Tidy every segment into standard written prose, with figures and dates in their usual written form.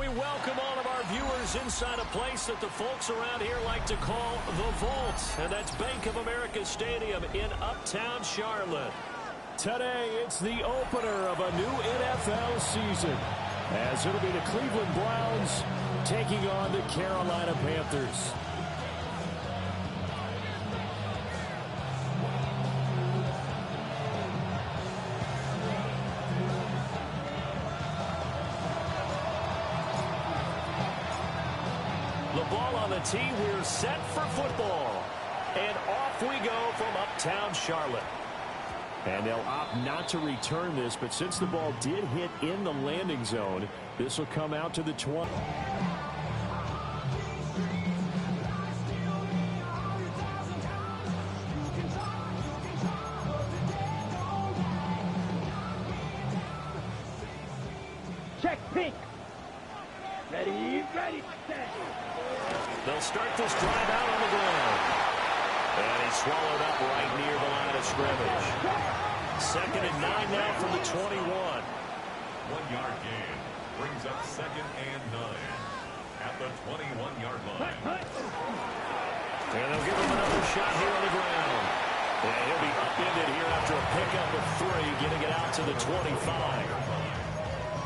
we welcome all of our viewers inside a place that the folks around here like to call the Vault, and that's Bank of America Stadium in Uptown Charlotte. Today, it's the opener of a new NFL season, as it'll be the Cleveland Browns taking on the Carolina Panthers. The ball on the tee, we're set for football. And off we go from Uptown Charlotte. And they'll opt not to return this, but since the ball did hit in the landing zone, this will come out to the 20. Check pink. Ready, set. They'll start this drive out on the ground. And he's swallowed up right near the line of scrimmage. 2nd and 9 now from the 21. 1-yard gain brings up 2nd and 9 at the 21-yard line. And they'll give him another shot here on the ground. And he'll be upended here after a pickup of 3, getting it out to the 25.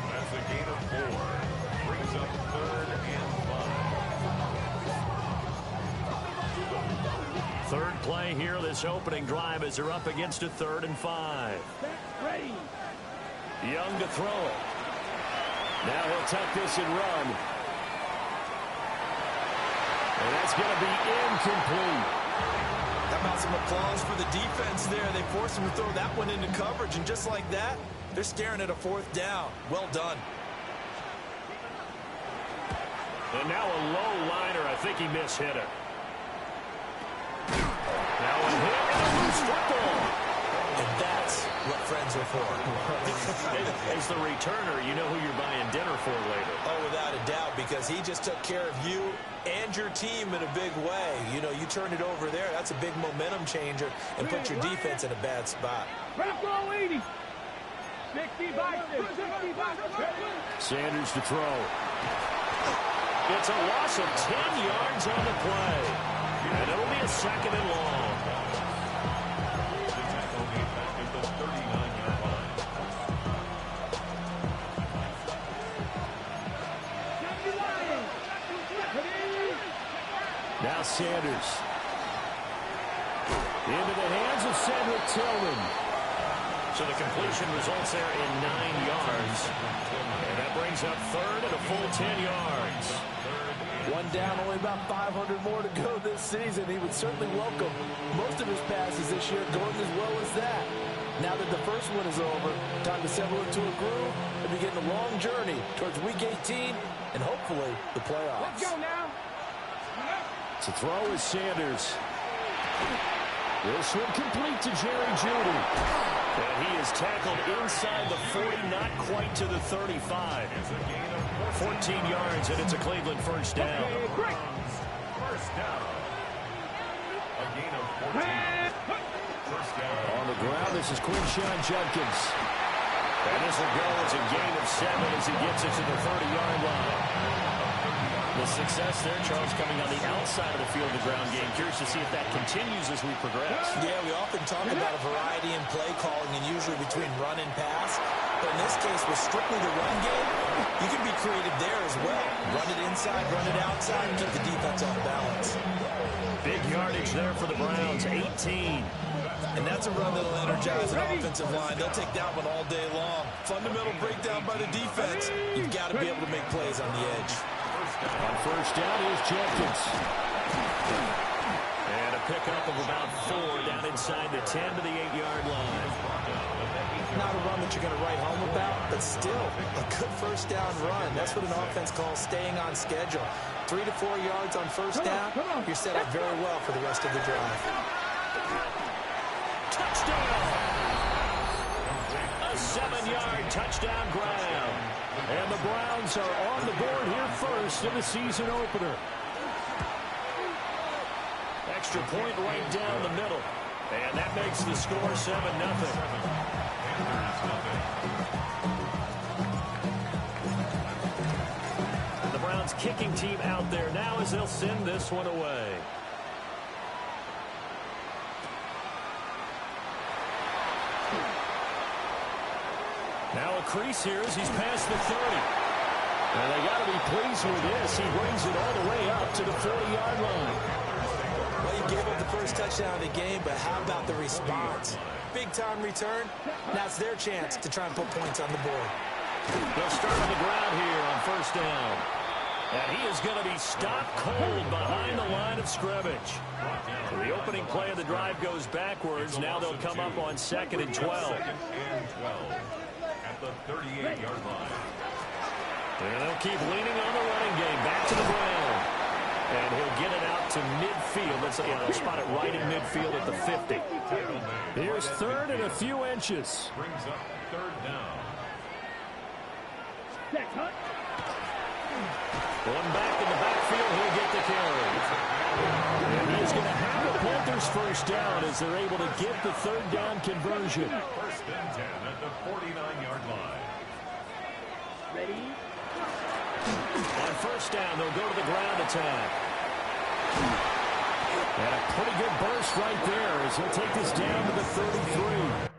That's a gain of 4. Brings up 3rd and 5. Third play here, this opening drive, as they're up against a 3rd and 5. Ready. Young to throw it. Now he'll tuck this and run. And that's going to be incomplete. How about some applause for the defense there? They forced him to throw that one into coverage, and just like that, they're staring at a 4th down. Well done. And now a low liner. I think he mishit it. Now a hit and a loose football. And that's what friends are for. As the returner, you know who you're buying dinner for later. Oh, without a doubt, because he just took care of you and your team in a big way. You know, you turn it over there, that's a big momentum changer and put your defense in a bad spot. Let's go, 80. 65. Sanders to throw. It's a loss of 10 yards on the play. And it'll be a 2nd and long. The tackle made back at the 39-yard line. Now Sanders. Into the hands of Cedric Tillman. So the completion results there in 9 yards. And that brings up 3rd and a full 10 yards. One down, only about 500 more to go this season. He would certainly welcome most of his passes this year going as well as that. Now that the first one is over, time to settle into a groove and begin the long journey towards Week 18 and hopefully the playoffs. Let's go now. To throw is Sanders. This one complete to Jerry Jeudy. And he is tackled inside the 40, not quite to the 35. 14 yards, and it's a Cleveland first down. First down. A gain of 14. First down. On the ground, this is Quinshawn Judkins. And this will go as a gain of 7 as he gets it to the 30-yard line. The success there, Charles, coming on the outside of the field, the ground game. Curious to see if that continues as we progress. Yeah, we often talk about a variety in play calling and usually between run and pass. But in this case, with strictly the run game, you can be creative there as well. Run it inside, run it outside, and keep the defense off balance. Big yardage there for the Browns, 18. And that's a run that'll energize an offensive line. They'll take that one all day long. Fundamental breakdown by the defense. You've got to be able to make plays on the edge. On first down is Jenkins. And a pickup of about 4 down inside the 10 to the 8-yard line. Not a run that you're going to write home about, but still a good first down run. That's what an offense calls staying on schedule. 3 to 4 yards on first down, you're set up very well for the rest of the drive. Touchdown! A 7-yard touchdown grab. And the Browns are on the board here first in the season opener. Extra point right down the middle. And that makes the score 7-0. Browns kicking team out there now as they'll send this one away. Now a crease here as he's past the 30. And they got to be pleased with this. He brings it all the way up to the 40-yard line. Well, he gave up the first touchdown of the game, but how about the response? Big-time return. Now it's their chance to try and put points on the board. They'll start on the ground here on first down. And he is going to be stopped cold behind the line of scrimmage. So the opening play of the drive goes backwards. Now they'll come up on 2nd and 12. At the 38-yard line. And they'll keep leaning on the running game. Back to the ground. And he'll get it out to midfield. They'll spot it right in midfield at the 50. Here's 3rd and a few inches. Brings up 3rd down. One back in the backfield. He'll get the carry. And he's going to have the Panthers first down as they're able to get the 3rd down conversion. 1st and 10 at the 49-yard line. Ready? On first down, they'll go to the ground attack. And a pretty good burst right there as he'll take this down to the 33.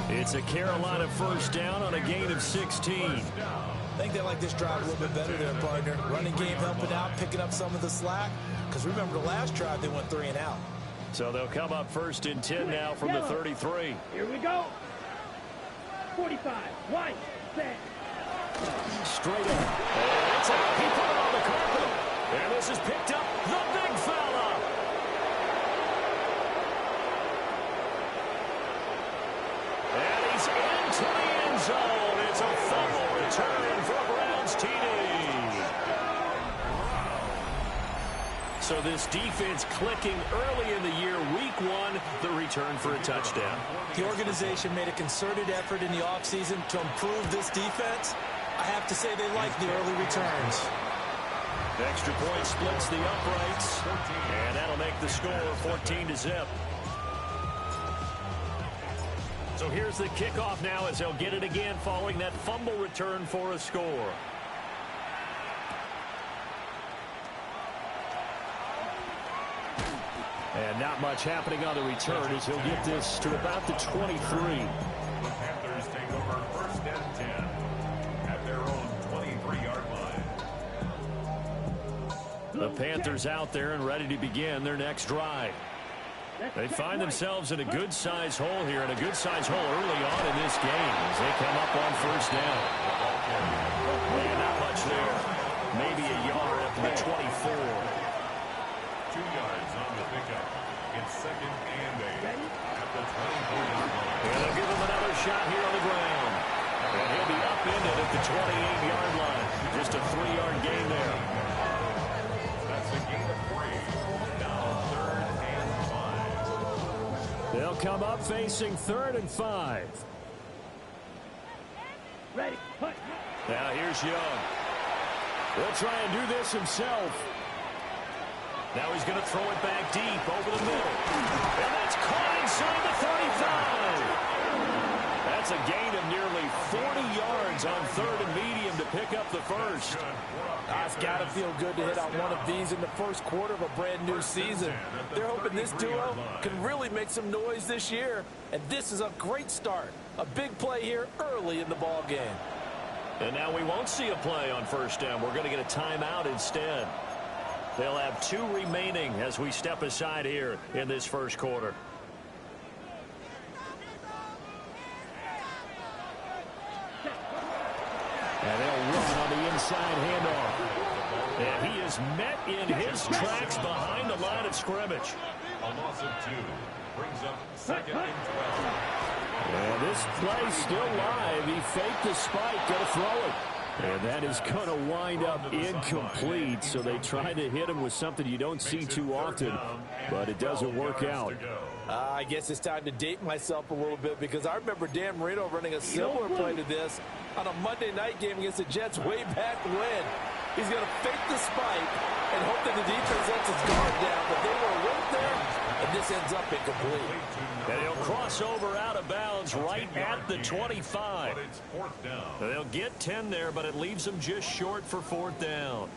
It's a Carolina first down on a gain of 16. I think they like this drive a little bit better there, partner. Running game helping out, picking up some of the slack. Because remember, the last drive, they went 3 and out. So they'll come up 1st and 10 now from the 33. Here we go. 45. White. Set. Straight up. And it's out. He put it on the carpet. And this is picked up. The big fella. And he's into the end zone. It's a fumble return for a Browns TD. So this defense clicking early in the year. Week 1, the return for a touchdown. The organization made a concerted effort in the offseason to improve this defense. I have to say they like the early returns. The extra point splits the uprights, and that'll make the score 14-0. So here's the kickoff now as they'll get it again following that fumble return for a score. And not much happening on the return as he'll get this to about the 23. The Panthers take over 1st and 10 at their own 23-yard line. The Panthers out there and ready to begin their next drive. They find themselves in a good-sized hole here, and a good-sized hole early on in this game as they come up on 1st down. And not much there. Maybe a yard up to the 24. 2 yards on the pickup. It's 2nd and 8 at the 24-yard line. And they'll give him another shot here on the ground. And he'll be upended at the 28-yard line. Just a 3-yard gain there. That's a gain of 3. Now 3rd and 5. They'll come up facing 3rd and 5. Ready. Put. Now here's Young. He'll try and do this himself. Now he's going to throw it back deep over the middle. And that's caught inside the 35. That's a gain of nearly 40 yards on 3rd and medium to pick up the first. It's got to feel good to hit on one of these in the first quarter of a brand new season. They're hoping this duo can really make some noise this year. And this is a great start. A big play here early in the ball game. And now we won't see a play on 1st down. We're going to get a timeout instead. They'll have 2 remaining as we step aside here in this first quarter. And they'll run on the inside handoff. And he is met in his tracks behind the line of scrimmage. A loss of 2 brings up 2nd and 12. And this play still live. He faked the spike, going to throw it. And that is going to wind up incomplete, so they try to hit him with something you don't see too often, but it doesn't work out. I guess it's time to date myself a little bit because I remember Dan Marino running a similar play to this on a Monday night game against the Jets way back when. He's going to fake the spike and hope that the defense lets its guard down, but they were right there, and this ends up incomplete. And he'll cross over out of bounds right at the 25. But it's 4th down. They'll get 10 there, but it leaves them just short for 4th down.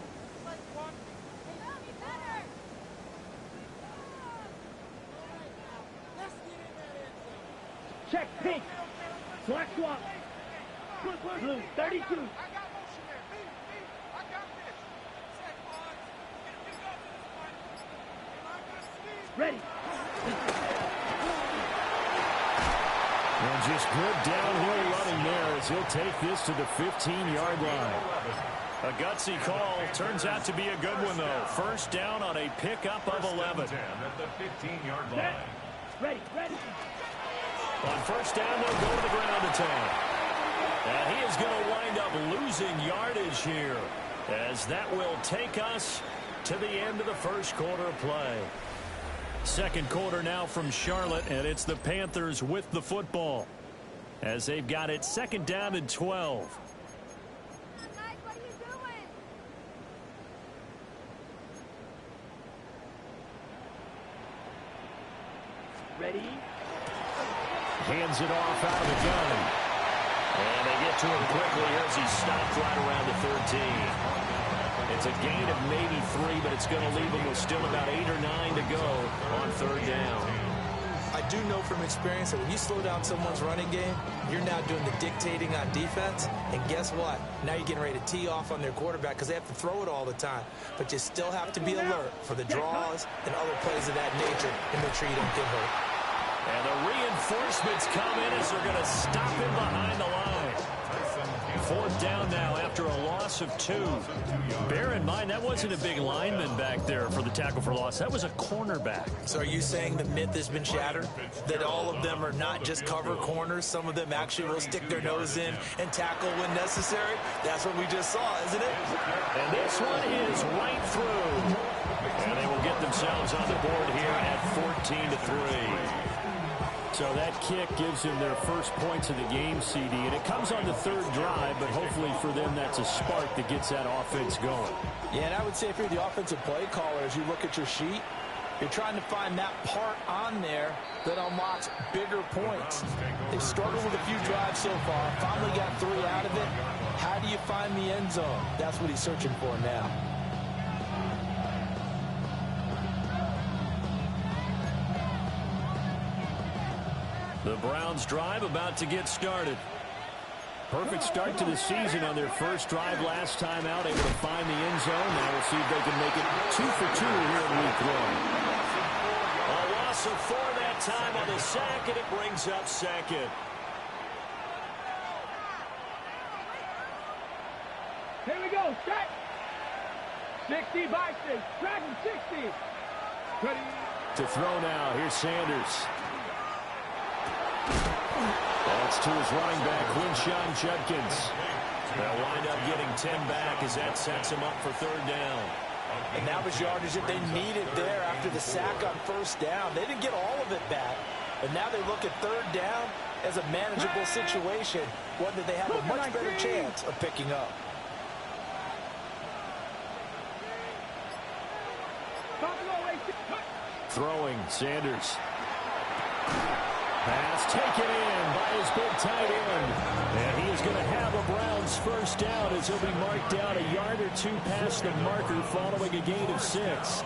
Check pink. Black swap. Blue 32. Ready. And just good downhill running there as he'll take this to the 15-yard line. A gutsy call. Turns out to be a good one, though. 1st down on a pickup of 11. 10 at the 15-yard line. Ready. Ready. On 1st down, they'll go to the ground attack. And he is going to wind up losing yardage here, as that will take us to the end of the first quarter of play. Second quarter now from Charlotte, and it's the Panthers with the football as they've got it 2nd down and 12. What are you doing? Ready. Hands it off out of the gun. And they get to him quickly as he stopped right around the 13. It's a gain of maybe 3, but it's going to leave him with still about 8 or 9 to go on 3rd down. I do know from experience that when you slow down someone's running game, you're now doing the dictating on defense. And guess what? Now you're getting ready to tee off on their quarterback because they have to throw it all the time. But you still have to be alert for the draws and other plays of that nature and make sure you don't get hurt. And the reinforcements come in as they're going to stop him behind the line. 4th down now after a loss of 2. Bear in mind, that wasn't a big lineman back there for the tackle for loss. That was a cornerback. So are you saying the myth has been shattered? That all of them are not just cover corners? Some of them actually will stick their nose in and tackle when necessary? That's what we just saw, isn't it? And this one is right through. And they will get themselves on the board here at 14-3. So that kick gives him their first points of the game, CD, and it comes on the third drive, but hopefully for them that's a spark that gets that offense going. Yeah, and I would say if you're the offensive play caller, as you look at your sheet, you're trying to find that part on there that unlocks bigger points. They've struggled with a few drives so far, finally got 3 out of it. How do you find the end zone? That's what he's searching for now. The Browns drive about to get started. Perfect start to the season on their first drive last time out, able to find the end zone. Now we'll see if they can make it 2 for 2 here in week 1. A loss of 4 that time on the sack, and it brings up second. Here we go, set. 60 by 6, tracking 60. Ready. To throw now, here's Sanders. That's to his running back, Quinshon Judkins. They'll wind up getting 10 back as that sets him up for third down. And that was yardage that they needed there after the sack on first down. They didn't get all of it back. And now they look at third down as a manageable situation, one that they have a much better chance of picking up. Throwing, Sanders. Pass taken in by his big tight end. And he is going to have a Browns first down as he'll be marked down a yard or 2 past the marker following a gain of 6. First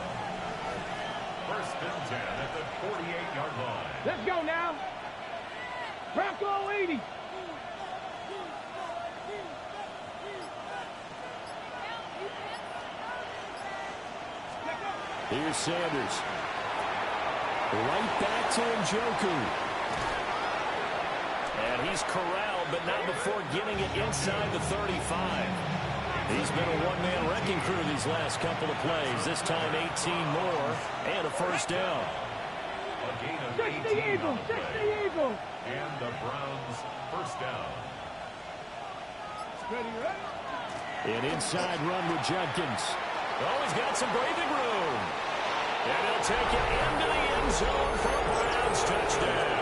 and 10 at the 48-yard line. Let's go now. Bronco 80. Here's Sanders. Right back to Njoku. And he's corralled, but not before getting it inside the 35. He's been a one-man wrecking crew these last couple of plays. This time 18 more and a first down. A gain of 60 18 on Eagles, the 60 play. Eagles. And the Browns first down. Ready, ready. An inside run with Judkins. Oh, he's got some breathing room. And he'll take it into the end zone for a Browns touchdown.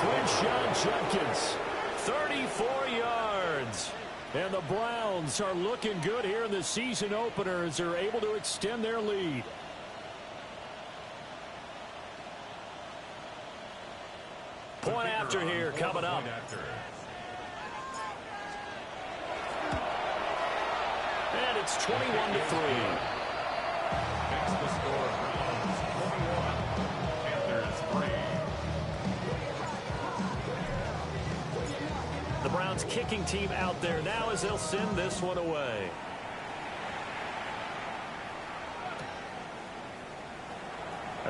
Quinshon Judkins, 34 yards. And the Browns are looking good here in the season opener as they're able to extend their lead. Point after here coming up. And it's 21-3. Makes the score Browns 21, Panthers 3. The Browns kicking team out there now as they'll send this one away.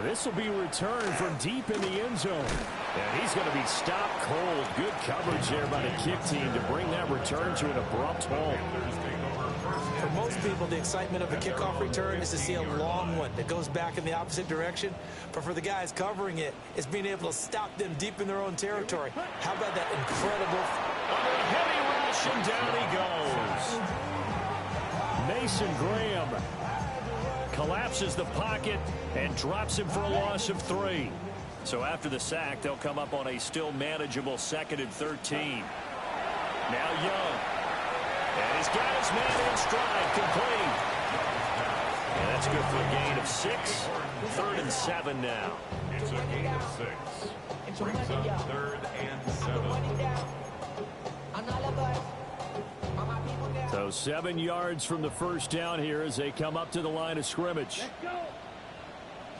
This will be returned from deep in the end zone. And he's going to be stopped cold. Good coverage there by the kick team to bring that return to an abrupt halt. For most people, the excitement of the kickoff return is to see a long one that goes back in the opposite direction. But for the guys covering it, it's being able to stop them deep in their own territory. How about that incredible... Under a heavy rush, and down he goes. Mason Graham collapses the pocket and drops him for a loss of 3. So after the sack, they'll come up on a still manageable 2nd and 13. Now Young. And he's got his man in stride, complete. And that's good for a gain of 6. 3rd and 7 now. It's a gain of 6. Brings up 3rd and 7. So 7 yards from the first down here as they come up to the line of scrimmage. Let's go.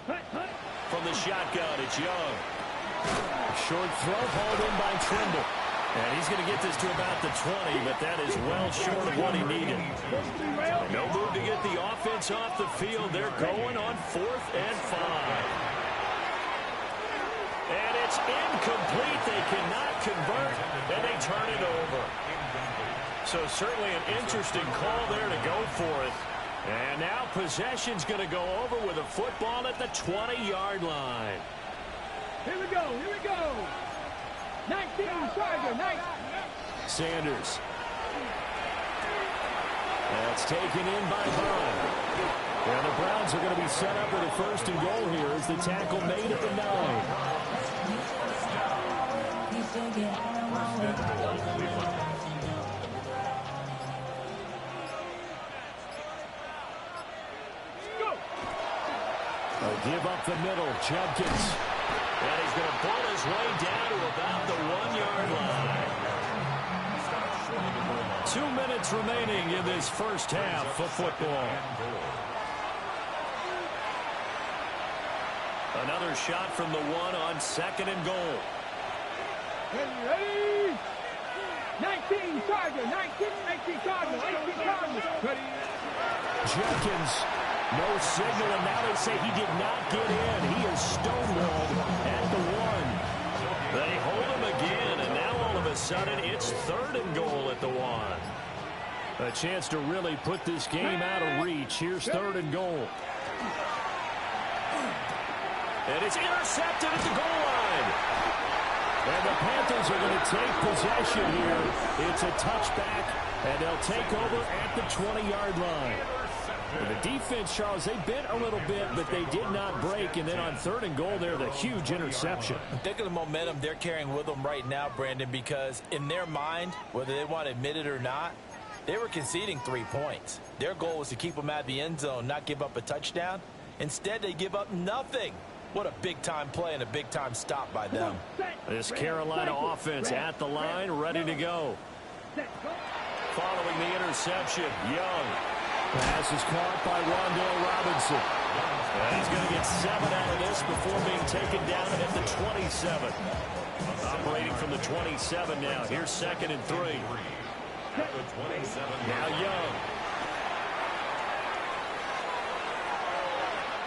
Hut, hut. From the shotgun, it's Young. Short throw hauled in by Trimble. And he's going to get this to about the 20, but that is well short of what he needed. No move to get the offense off the field. They're going on 4th and 5. And it's incomplete. They cannot convert, and they turn it over. So certainly an interesting call there to go for it. And now possession's going to go over with a football at the 20-yard line. Here we go, here we go. 19, Charger, 19. Sanders. That's taken in by Bond. And the Browns are going to be set up with a 1st and goal here as the tackle made at the 9. Give up the middle, Judkins. And he's going to pull his way down to about the 1-yard line. 2 minutes remaining in this first half of football. Another shot from the 1 on 2nd and goal. Ready? 19 Charger, 19 Charger, 19 Charger. Ready? Judkins. No signal, and now they say he did not get in. He is stonewalled at the 1. They hold him again, and now all of a sudden it's 3rd and goal at the 1. A chance to really put this game out of reach. Here's 3rd and goal. And it's intercepted at the goal line. And the Panthers are going to take possession here. It's a touchback, and they'll take over at the 20-yard line. The defense, Charles, they bent a little bit, but they did not break. And then on 3rd and goal there, the huge interception. Think of the momentum they're carrying with them right now, Brandon, because in their mind, whether they want to admit it or not, they were conceding 3 points. Their goal was to keep them at the end zone, not give up a touchdown. Instead, they give up nothing. What a big-time play and a big-time stop by them. This Carolina offense at the line, ready to go. Following the interception, Young. Pass is caught by Rondale Robinson. And he's going to get 7 out of this before being taken down at the 27. Operating from the 27 now. Here's 2nd and 3. Now Young.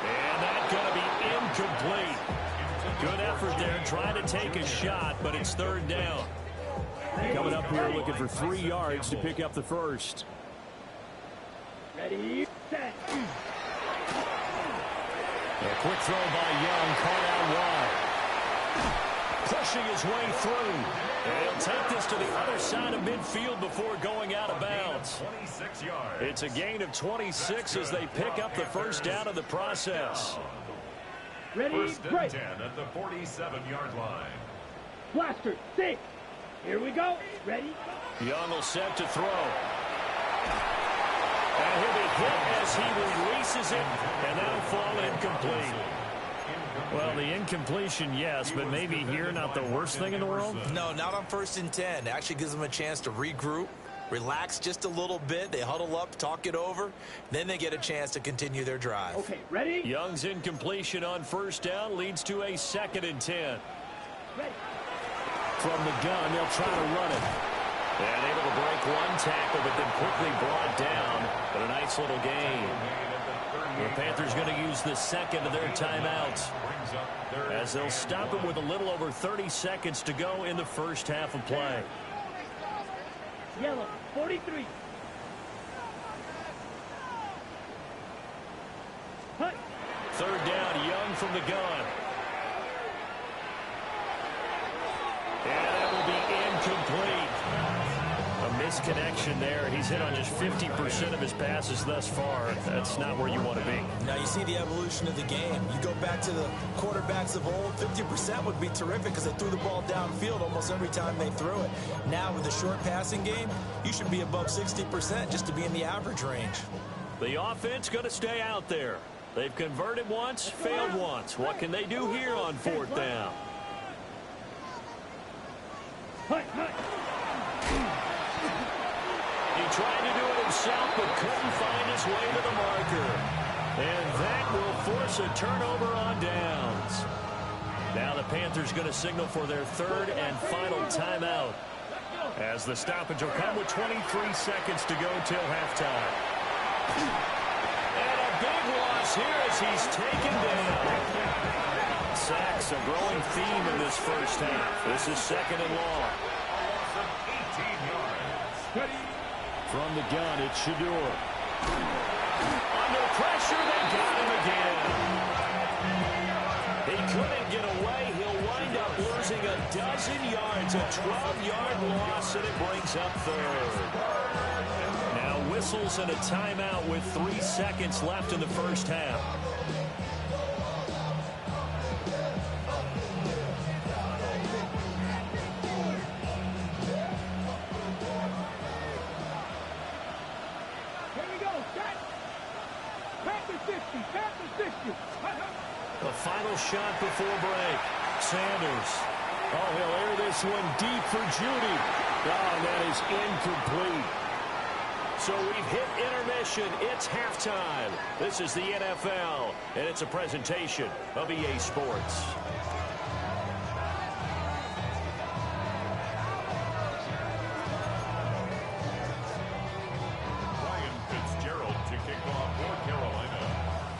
And that's going to be incomplete. Good effort there, trying to take a shot, but it's 3rd down. Coming up here looking for 3 yards to pick up the 1st. Ready, set. A quick throw by Young, caught out wide. Pushing his way through. And he'll take this to the other side of midfield before going out of bounds. It's a gain of 26 as they pick up the 1st down of the process. Ready, 1st and break. 10 at the 47-yard line. Blaster, 6. Here we go. Ready? Young will set to throw. And he'll be hit as he releases it, and that'll fall incomplete. Well, the incompletion, yes, but maybe here not the worst thing in the world? No, not on 1st and 10. It actually gives them a chance to regroup, relax just a little bit. They huddle up, talk it over. Then they get a chance to continue their drive. Okay, ready? Young's incompletion on 1st down leads to a 2nd and 10. Ready. From the gun, they'll try to run it. And able to break 1 tackle, but then quickly brought down. But a nice little gain. The Panthers going to use the 2nd of their timeouts, as they'll stop it with a little over 30 seconds to go in the 1st half of play. Yellow, 43. Hut. 3rd down, Young from the gun. And that will be incomplete. A misconnection there. He's hit on just 50% of his passes thus far. That's not where you want to be. Now you see the evolution of the game. You go back to the quarterbacks of old, 50% would be terrific because they threw the ball downfield almost every time they threw it. Now with the short passing game, you should be above 60% just to be in the average range. The offense going to stay out there. They've converted once, failed once. What can they do here on 4th down? Hut, hut. He tried to do it himself, but couldn't find his way to the marker. And that will force a turnover on downs. Now the Panthers going to signal for their 3rd and final timeout, as the stoppage will come with 23 seconds to go till halftime. And a big loss here as he's taken down. Sacks, a growing theme in this 1st half. This is 2nd and long. From the gun, it's Shador. Under pressure, they got him again. He couldn't get away. He'll wind up losing a dozen yards, a 12-yard loss, and it brings up 3rd. Now with whistles and a timeout with 3 seconds left in the first half. The final shot before break. Sanders. Oh, he'll air this one deep for Judy. Oh, that is incomplete. So we've hit intermission. It's halftime. This is the NFL, and it's a presentation of EA Sports.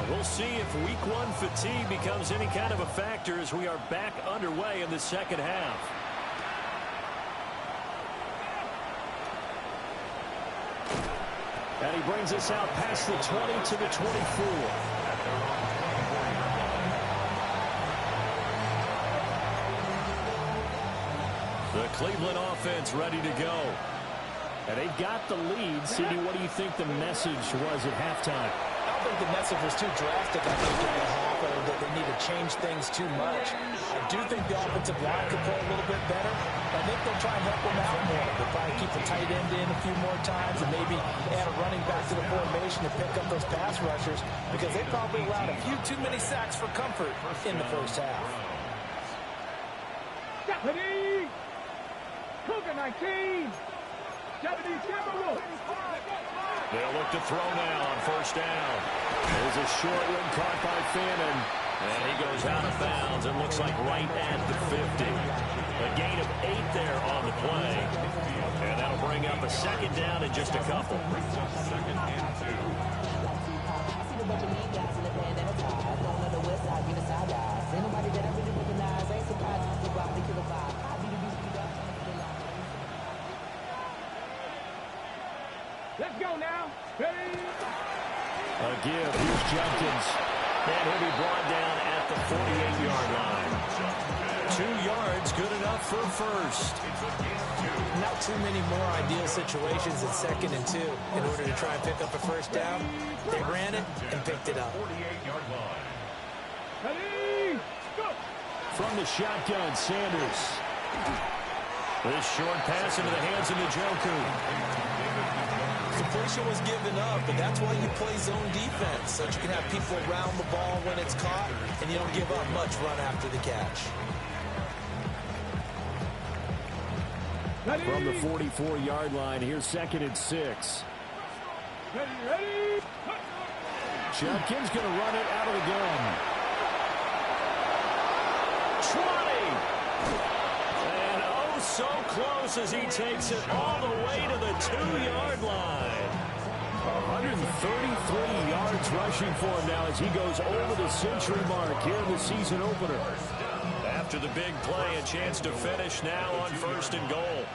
We'll see if week one fatigue becomes any kind of a factor as we are back underway in the second half. And he brings us out past the 20 to the 24. The Cleveland offense ready to go. And they've got the lead. CD, what do you think the message was at halftime? I don't think the message was too drastic. I think in the half that they need to change things too much. I do think the offensive line could play a little bit better. I think they'll try and help them out more. They'll probably keep the tight end in a few more times and maybe add a running back to the formation to pick up those pass rushers because they probably allowed a few too many sacks for comfort in the first half. Deputy! Cougar 19! They'll look to throw now on first down. There's a short one caught by Fannin. And he goes out of bounds. It looks like right at the 50. A gain of 8 there on the play. And that'll bring up a second down in just a couple. Second and 2. Let's go now. Ready? A give. Here's Jenkins. And he'll be brought down at the 48-yard line. 2 yards, good enough for first. Not too many more ideal situations in 2nd and 2 in order to try and pick up a first down. They ran it and picked it up. 48-yard line. Ready? Go! From the shotgun, Sanders. This short pass into the hands of Njoku. Completion was given up, but that's why you play zone defense, so that you can have people around the ball when it's caught, and you don't give up much run after the catch. Ready? From the 44-yard line, here's 2nd and 6. Ready? Jenkins going to run it out of the gun. 20! And oh, so close as he takes it all the way to the 2-yard line. 133 yards rushing for him now as he goes over the century mark here in the season opener. After the big play, a chance to finish now on 1st and goal.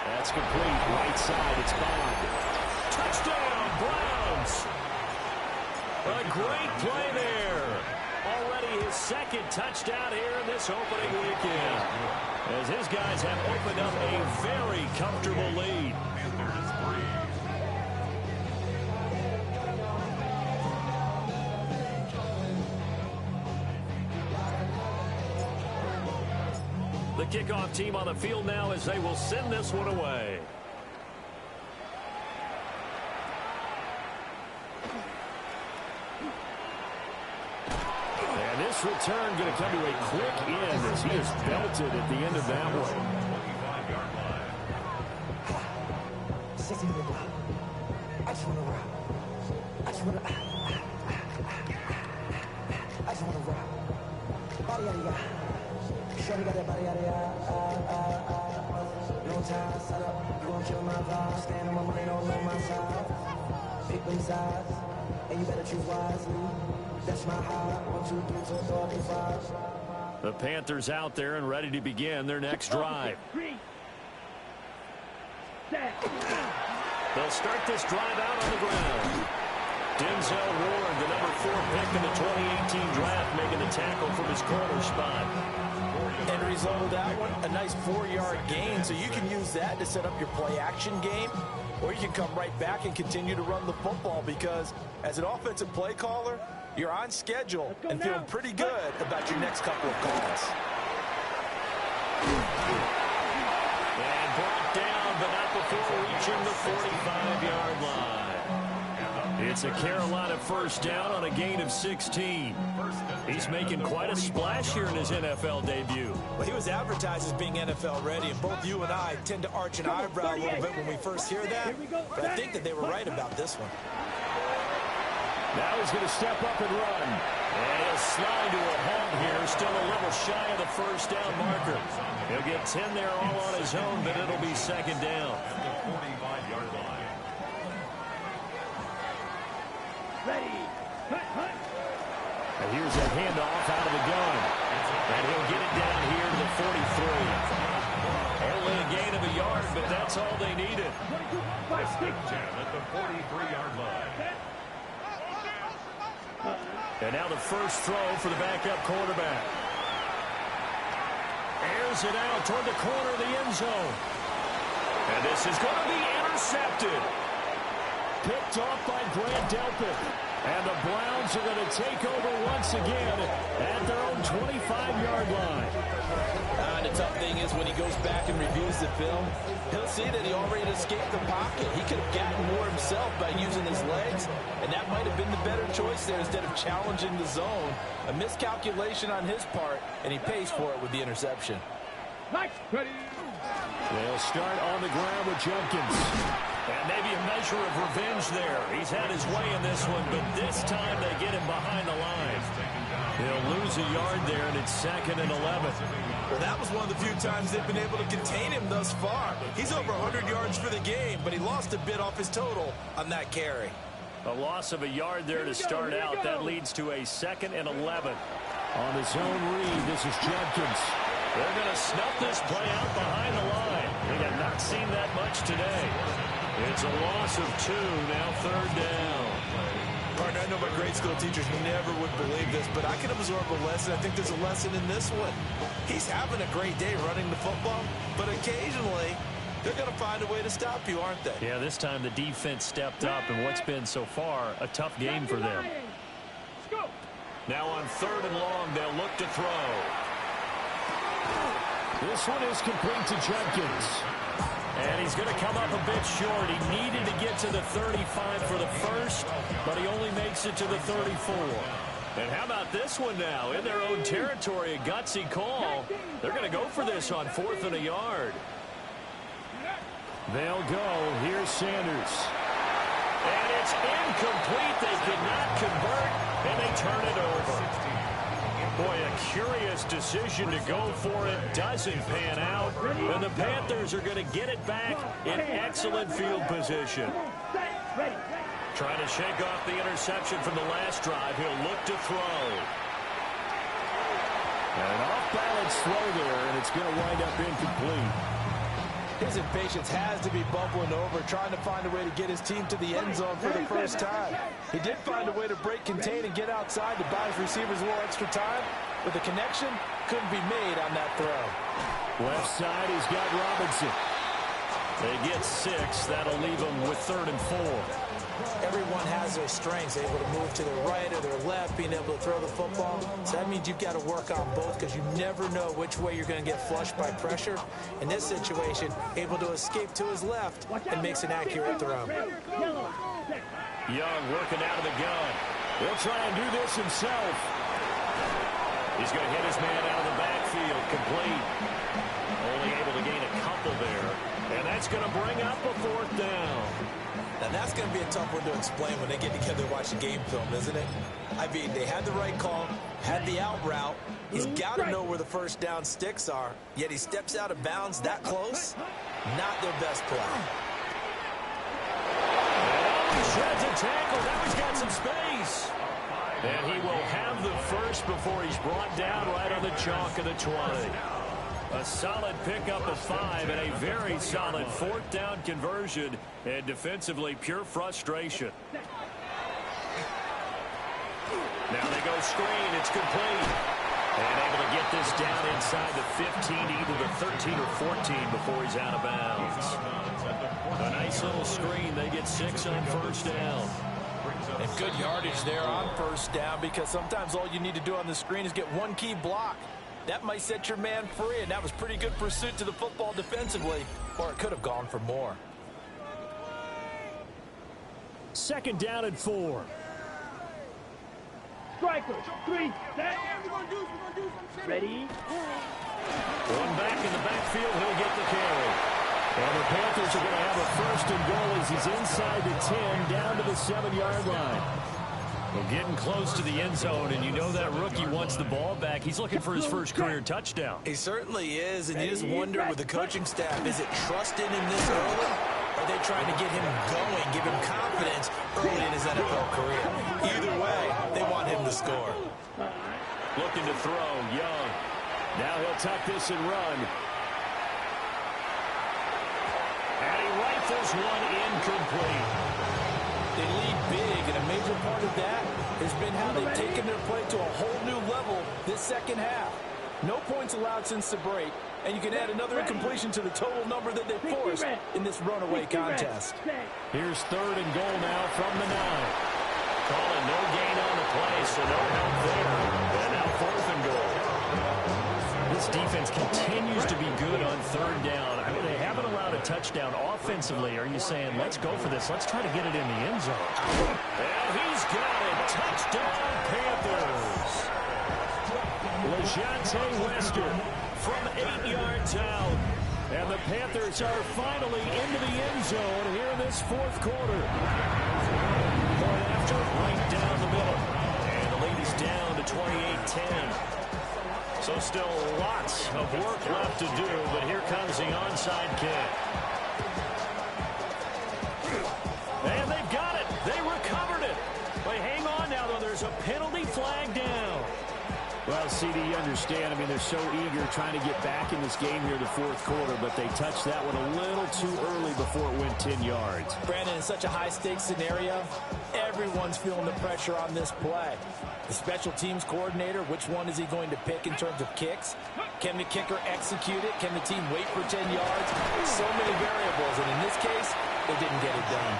That's complete. Right side, it's Bond. Touchdown, Browns! A great play there. Already his 2nd touchdown here in this opening weekend. As his guys have opened up a very comfortable lead. The kickoff team on the field now as they will send this one away. And this return going to come to a quick end as he is belted at the end of that one. I just want to rock. I just want to. I just want to rock. Body yada yada. Shorty got that body yada yada. No time, set up. You won't kill my vibe. Stand on my money, don't know my side. Pick them sides, and you better choose wisely. That's my high. 1, 2, 3, 4, 5. The Panthers out there and ready to begin their next drive. They'll start this drive out on the ground. Denzel Ward, the number 4 pick in the 2018 draft, making the tackle from his corner spot. End result of that one, a nice 4-yard gain, so you can use that to set up your play-action game, or you can come right back and continue to run the football because as an offensive play caller, you're on schedule and feeling pretty good about your next couple of calls. And brought down, but not before reaching the 45-yard line. It's a Carolina first down on a gain of 16. He's making quite a splash here in his NFL debut. Well, he was advertised as being NFL ready, and both you and I tend to arch an eyebrow a little bit when we first hear that, but I think that they were right about this one. Now he's going to step up and run. And he'll slide to a halt here, still a little shy of the first down marker. He'll get 10 there all on his own, but it'll be second down. The 45-yard line. Ready. Hunt. And here's a handoff out of the gun. And he'll get it down here to the 43. Only a gain of a yard, but that's all they needed. First down at the 43-yard line. And now the first throw for the backup quarterback. Airs it out toward the corner of the end zone. And this is going to be intercepted. Picked off by Grant Delpit. And the Browns are going to take over once again at their own 25-yard line. And the tough thing is when he goes back and reviews the film, he'll see that he already escaped the pocket. He could have gotten more himself by using his legs, and that might have been the better choice there instead of challenging the zone. A miscalculation on his part, and he pays for it with the interception. Nice. Ready. They'll start on the ground with Jenkins. And maybe a measure of revenge there. He's had his way in this one, but this time they get him behind the line. He'll lose a yard there, and it's 2nd and 11. Well, that was one of the few times they've been able to contain him thus far. He's over 100 yards for the game, but he lost a bit off his total on that carry. A loss of a yard there to start out. That leads to a 2nd and 11. On the zone read, this is Jenkins. They're going to snuff this play out behind the line. We have not seen that much today. It's a loss of 2, now 3rd down. Partner, I know my grade school teachers never would believe this, but I can absorb a lesson. I think there's a lesson in this one. He's having a great day running the football, but occasionally they're going to find a way to stop you, aren't they? Yeah, this time the defense stepped up in what's been so far a tough game for them. Now on 3rd and long, they'll look to throw. This one is complete to Jenkins. And he's going to come up a bit short. He needed to get to the 35 for the first, but he only makes it to the 34. And how about this one now? In their own territory, a gutsy call. They're going to go for this on 4th and a yard. They'll go. Here's Sanders. And it's incomplete. They could not convert, and they turn it over. Boy, a curious decision to go for it. Doesn't pan out. And the Panthers are going to get it back in excellent field position. Trying to shake off the interception from the last drive. He'll look to throw. An off-balance throw there, and it's going to wind up incomplete. His impatience has to be bubbling over, trying to find a way to get his team to the end zone for the first time. He did find a way to break, contain, and get outside to buy his receivers a little extra time, but the connection couldn't be made on that throw. Left side, he's got Robinson. They get 6. That'll leave them with 3rd and 4. Everyone has their strengths, able to move to their right or their left, being able to throw the football. So that means you've got to work on both because you never know which way you're going to get flushed by pressure. In this situation, able to escape to his left and makes an accurate throw. Young working out of the gun. He'll try and do this himself. He's going to hit his man out of the backfield, complete. Only able to gain a couple there. And that's going to bring up a 4th down. Now, that's going to be a tough one to explain when they get together and watch the game film, isn't it? I mean, they had the right call, had the out route. He's got to know where the first down sticks are, yet he steps out of bounds that close. Not their best play. He sheds a tackle. Now he's got some space. And he will have the first before he's brought down right on the chalk of the 20. A solid pickup of 5 and a very solid 4th down conversion, and defensively pure frustration. go screen. It's complete. And able to get this down inside the 15, either the 13 or 14 before he's out of bounds. A nice little screen. They get 6 on first down. And good yardage there on first down, because sometimes all you need to do on the screen is get one key block. That might set your man free, and that was pretty good pursuit to the football defensively, or it could have gone for more. Second down and 4. Striker, 3, set. Ready? One back in the backfield, he'll get the carry. And the Panthers are going to have a first and goal as he's inside the 10, down to the 7-yard line. Well, getting close to the end zone, and you know that rookie wants the ball back. He's looking for his first career touchdown. He certainly is, and you just wonder with the coaching staff, is it trusting him this early? Or are they trying to get him going, give him confidence early in his NFL career? Either way, they want him to score. Looking to throw, Young. Now he'll tuck this and run. And he rifles one incomplete. They lead big, and a major part of that has been how they've taken their play to a whole new level this second half. No points allowed since the break, and you can add another incompletion to the total number that they forced in this runaway contest. Here's third and goal now from the 9. Calling no gain on the play, so no help there. And now fourth and goal. This defense continues to be good on third down. I mean, they haven't allowed a touchdown offensively. Are you saying, let's go for this, let's try to get it in the end zone? And he's got it. Touchdown, Panthers. LeJonte Wester from 8 yards out. And the Panthers are finally into the end zone here in this fourth quarter. Point after, right down the middle. And the lead is down to 28-10. So still lots of work left to do, but here comes the onside kick. And they've got it. They recovered it. But hang on now, though. There's a penalty flag down. Well, CD, you understand. I mean, they're so eager trying to get back in this game here in the fourth quarter, but they touched that one a little too early before it went 10 yards. Brandon, in such a high-stakes scenario, everyone's feeling the pressure on this play. The special teams coordinator, which one is he going to pick in terms of kicks? Can the kicker execute it? Can the team wait for 10 yards? So many variables, and in this case, they didn't get it done.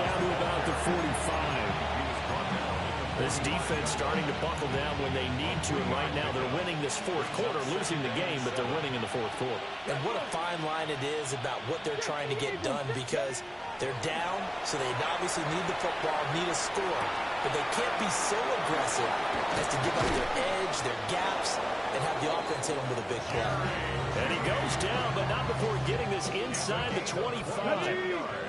Down to about the 45. This defense starting to buckle down when they need to, and right now they're winning this fourth quarter, losing the game, but they're winning in the fourth quarter. And what a fine line it is about what they're trying to get done, because they're down, so they obviously need the football, need a score, but they can't be so aggressive as to give up their edge, their gaps, and have the offense hit them with a big play. And he goes down, but not before getting this inside the 25.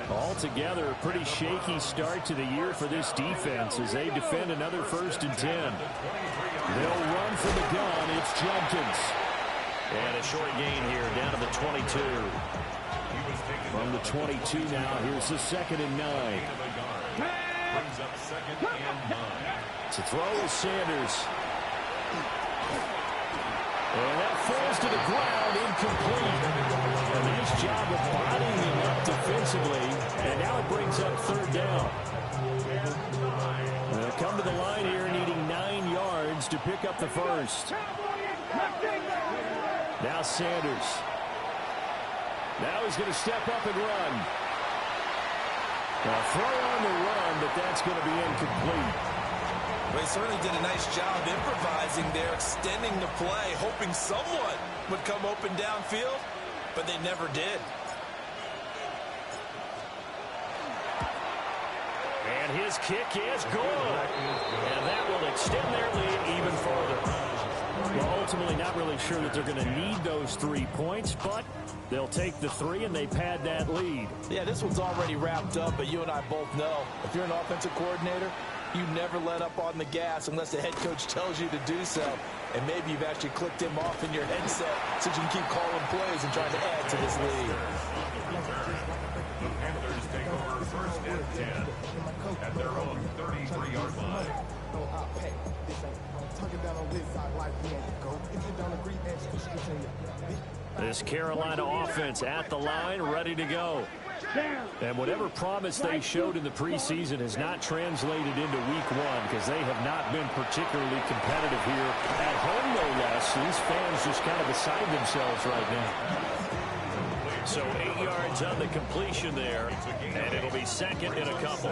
Altogether, a pretty shaky start to the year for this defense as they defend another first and 10. They'll run for the gun. It's Jenkins. And a short gain here down to the 22. From the 22 now, here's the second and 9. Brings up second and 9. To throw is Sanders. And that falls to the ground, incomplete. A nice job of bodying him up defensively. And now it brings up third down. They'll come to the line here needing 9 yards to pick up the first. Now Sanders. Now he's going to step up and run. A throw on the run, but that's going to be incomplete. Well, he certainly did a nice job improvising there, extending the play, hoping someone would come open downfield, but they never did. And his kick is good. And that will extend their lead even further. Well, ultimately not really sure that they're going to need those 3 points, but they'll take the 3 and they pad that lead. Yeah, this one's already wrapped up, but you and I both know if you're an offensive coordinator, you never let up on the gas unless the head coach tells you to do so. And maybe you've actually clicked him off in your headset so you can keep calling plays and trying to add to this lead. The Panthers take over first and 10 at their own 33-yard line. This Carolina offense at the line, ready to go. And whatever promise they showed in the preseason has not translated into week one because they have not been particularly competitive here. At home, no less. These fans just kind of beside themselves right now. So 8 yards on the completion there, and it'll be second and a couple.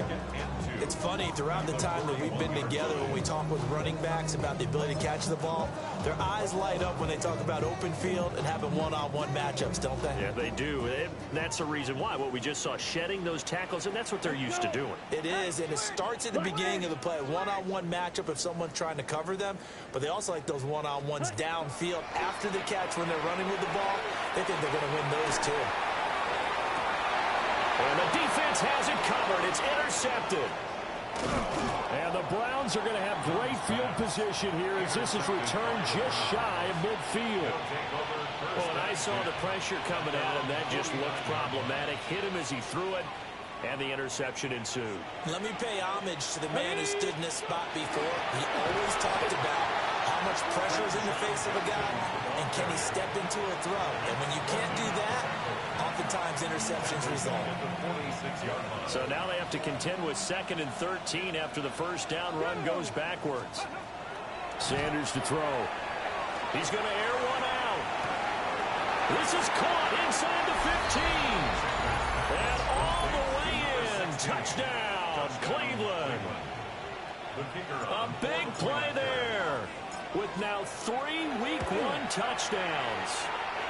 It's funny, throughout the time that we've been together, when we talk with running backs about the ability to catch the ball, their eyes light up when they talk about open field and having one-on-one matchups, don't they? Yeah, they do. That's the reason why. What we just saw, shedding those tackles, and that's what they're used to doing. It is, and it starts at the beginning of the play. One-on-one matchup if someone's trying to cover them, but they also like those one-on-ones downfield after the catch when they're running with the ball. They think they're going to win those too. And the defense has it covered. It's intercepted. And the Browns are going to have great field position here as this is returned just shy of midfield. Well, and I saw the pressure coming at him. That just looked problematic. Hit him as he threw it, and the interception ensued. Let me pay homage to the man who stood in this spot before. He always talked about how much pressure is in the face of a guy, and can he step into a throw? And when you can't do that, oftentimes interceptions result. So now they have to contend with 2nd and 13 after the first down run goes backwards. Sanders to throw. He's going to air one out. This is caught inside the 15. And all the way in. Touchdown, Cleveland. A big play there with now 3 week one touchdowns.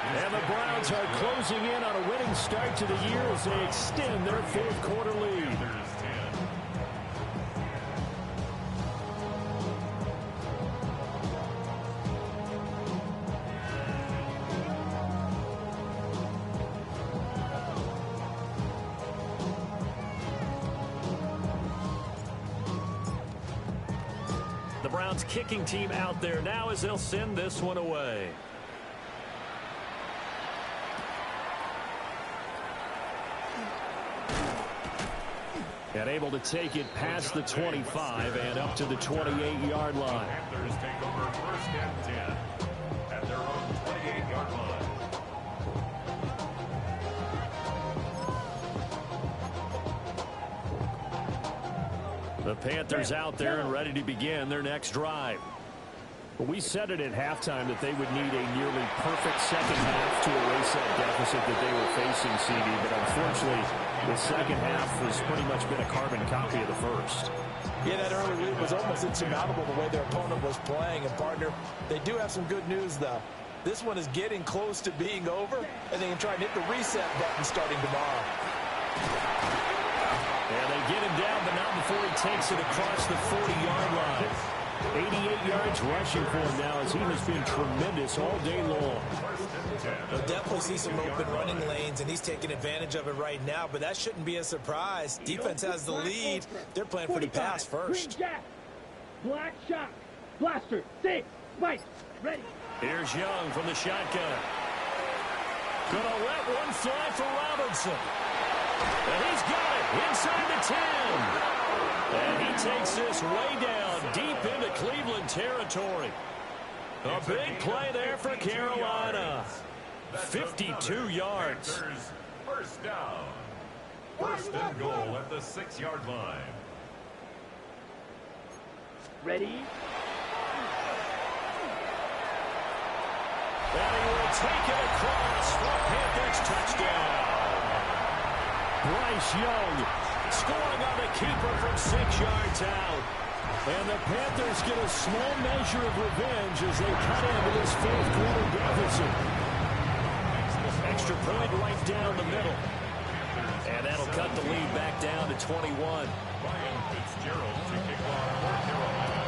And the Browns are closing in on a winning start to the year as they extend their 4th quarter lead. The Browns kicking team out there now as they'll send this one away. And able to take it past the 25 and up to the 28-yard line. Panthers take over 1st and 10 at their own 28-yard line. The Panthers out there and ready to begin their next drive. But we said it at halftime that they would need a nearly perfect second half to erase that deficit that they were facing, CD. But unfortunately, the second half has pretty much been a carbon copy of the first. Yeah, that early lead was almost insurmountable the way their opponent was playing. And, partner, they do have some good news, though. This one is getting close to being over, and they can try and hit the reset button starting tomorrow. And they get him down, but not before he takes it across the 40-yard line. 88 yards rushing for him now as he has been tremendous all day long. We'll definitely see some open running lanes, and he's taking advantage of it right now, but that shouldn't be a surprise. Defense has the lead. They're playing for the pass first. Black shot. Blaster. 6. Spike. Ready. Here's Young from the shotgun. Gonna let one fly for Robinson. And he's got it inside the 10. And he takes this way down deep into Cleveland territory. A big play there for Carolina. 52 yards. First down. 1st and goal at the 6-yard line. Ready. And he will take it across for Panthers touchdown. Bryce Young scoring on the keeper from 6 yards out. And the Panthers get a small measure of revenge as they cut into this 4th quarter deficit. Extra point right down the middle. And that'll cut the lead back down to 21. Ryan Fitzgerald to kick off for Carolina.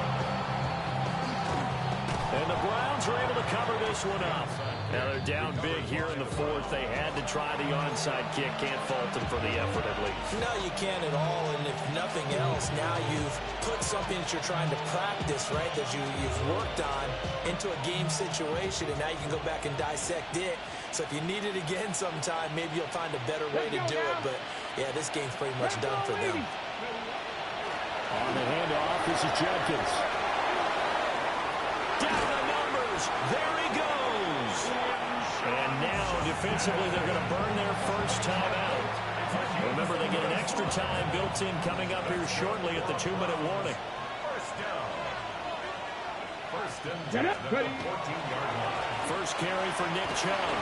And the Browns are able to cover this one up. Now they're down big here in the 4th. They had to try the onside kick. Can't fault them for the effort at least. No, you can't at all. And if nothing else, now you've put something that you're trying to practice, right, that you've worked on into a game situation, and now you can go back and dissect it. So if you need it again sometime, maybe you'll find a better way to do it. But, yeah, this game's pretty much done for them. On the handoff, this is Jenkins. Down the numbers. There he goes. And now, defensively, they're going to burn their first time out. Remember, they get an extra time built in coming up here shortly at the 2-minute warning. First and 10 at the 14-yard line. First carry for Nick Chubb.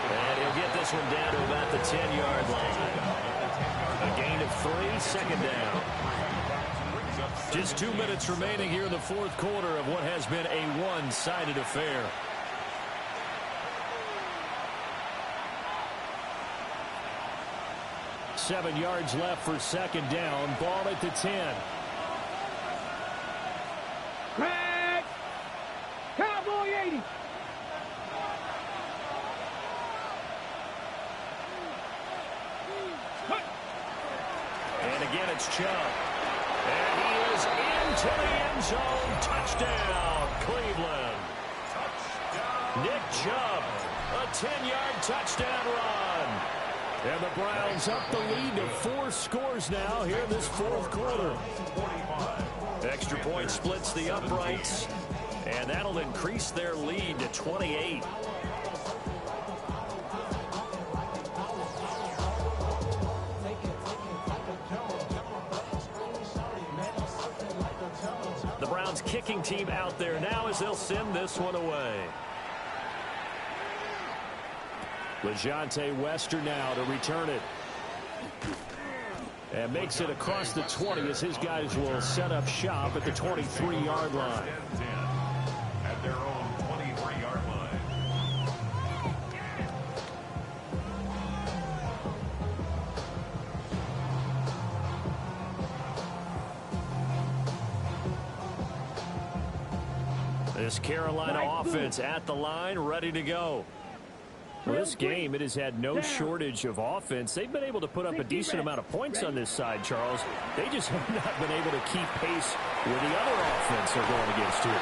And he'll get this one down to about the 10-yard line. A gain of 3, second down. Just 2 minutes remaining here in the fourth quarter of what has been a one-sided affair. Seven yards left for second down. Ball at the 10. Crack! Cowboy 80! And again, it's Chubb. And he is into the end zone. Touchdown, Cleveland. Nick Chubb, a 10-yard touchdown run. And the Browns up the lead to 4 scores now here in this fourth quarter. Extra point splits the uprights, and that'll increase their lead to 28. The Browns kicking team out there now as they'll send this one away. LeJonte Wester now to return it. And makes it across the 20 as his guys will set up shop at the 23-yard line. At their own 23-yard line. This Carolina offense at the line, ready to go. Well, this game, it has had no shortage of offense. They've been able to put up a decent amount of points on this side, Charles. They just have not been able to keep pace with the other offense they're going against here.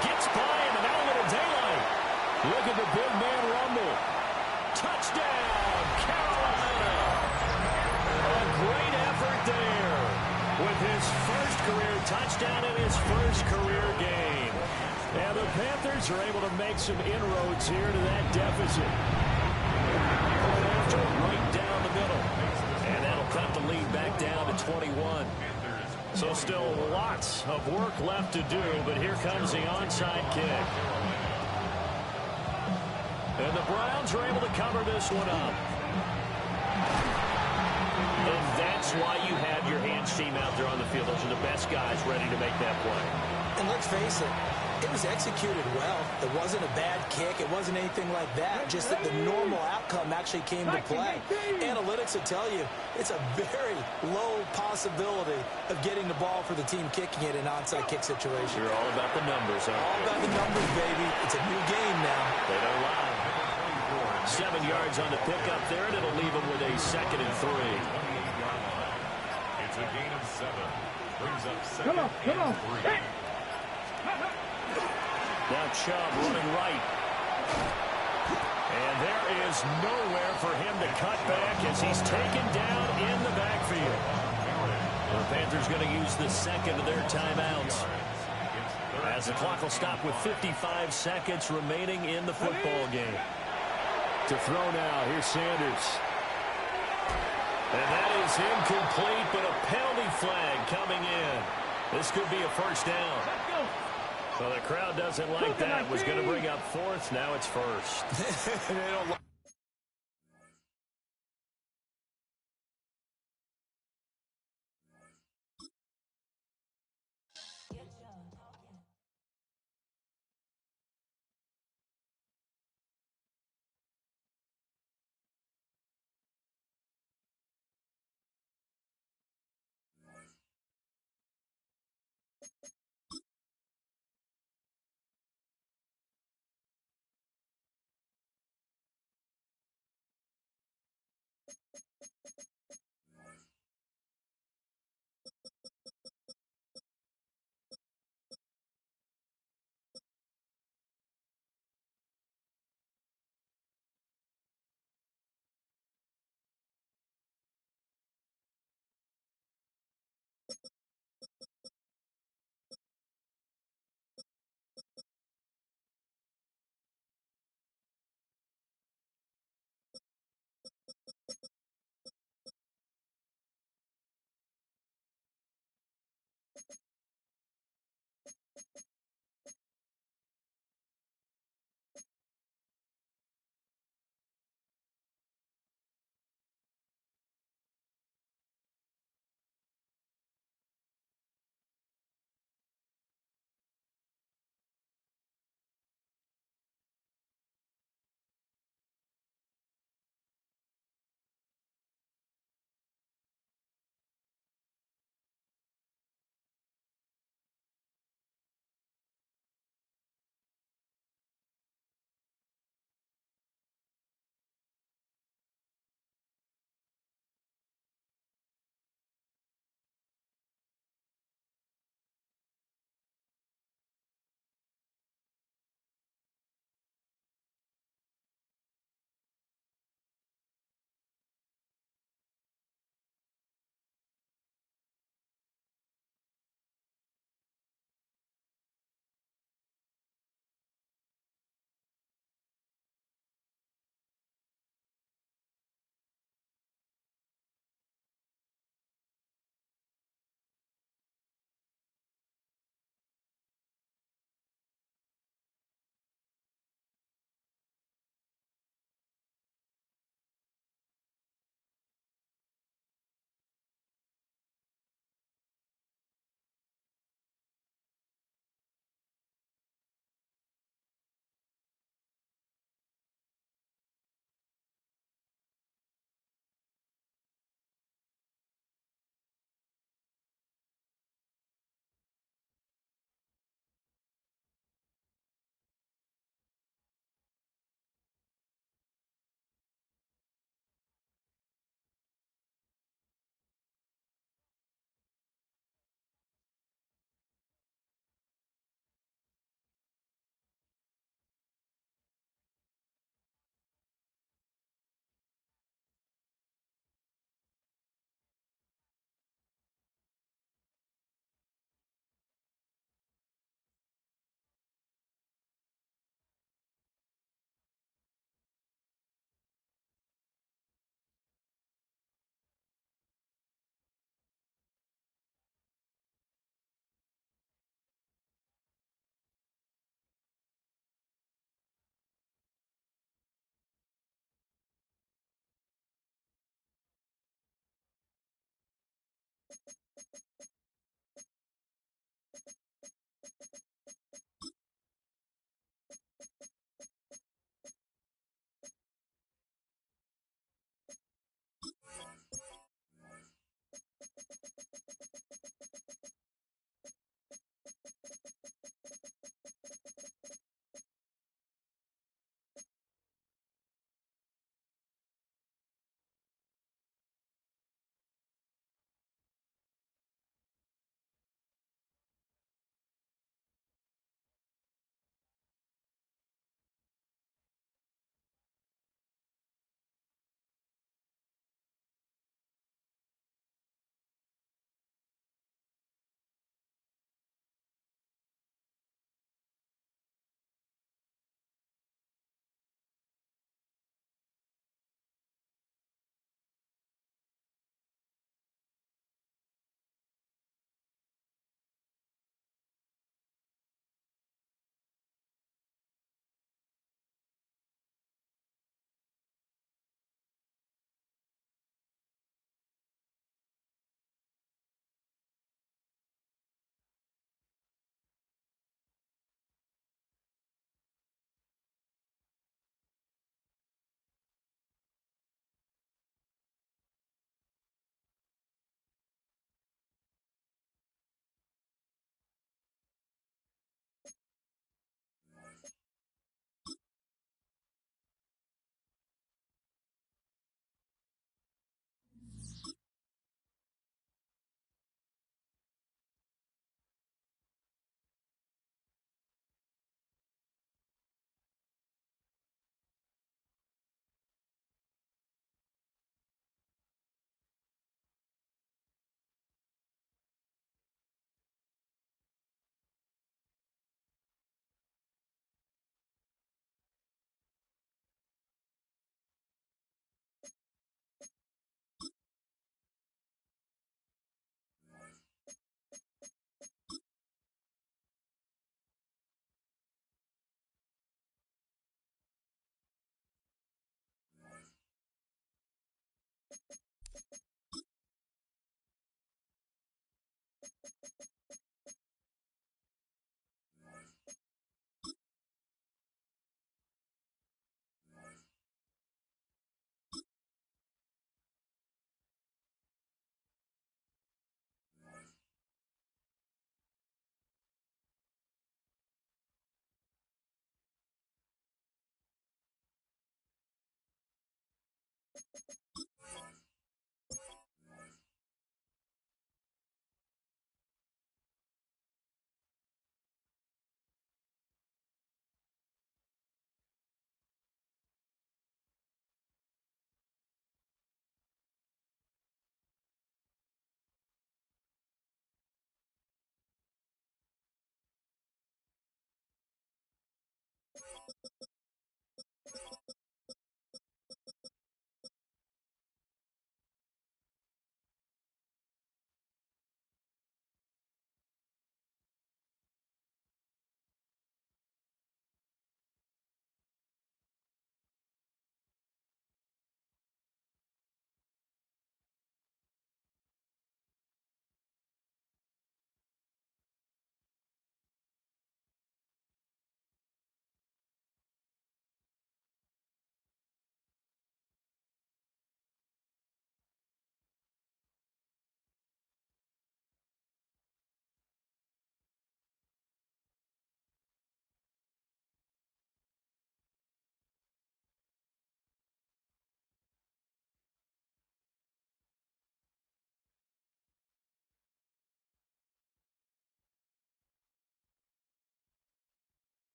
Gets by him, and now a little daylight. Look at the big man rumble. Touchdown, Carolina. A great effort there with his first career touchdown in his first career game. And the Panthers are able to make some inroads here to that deficit. Going after it right down the middle. And that'll cut the lead back down to 21. So still lots of work left to do, but here comes the onside kick. And the Browns are able to cover this one up. And that's why you have your hands team out there on the field. Those are the best guys ready to make that play. And let's face it, it was executed well. It wasn't a bad kick. It wasn't anything like that. Just that the normal outcome actually came to play. Analytics will tell you it's a very low possibility of getting the ball for the team kicking it in an onside kick situation. You're all about the numbers, huh? All about the numbers, baby. It's a new game now. They don't lie. 7 yards on the pickup there, and it'll leave them with a 2nd and 3. It's a gain of 7. Brings up 2nd Come on. and 3. Hey. Now Chubb running right. And there is nowhere for him to cut back as he's taken down in the backfield. The Panthers going to use the second of their timeouts. As the clock will stop with 55 seconds remaining in the football game. To throw now, here's Sanders. And that is incomplete, but a penalty flag coming in. This could be a first down. Well, the crowd doesn't like that. Was going to bring up 4th. Now it's 1st. They don't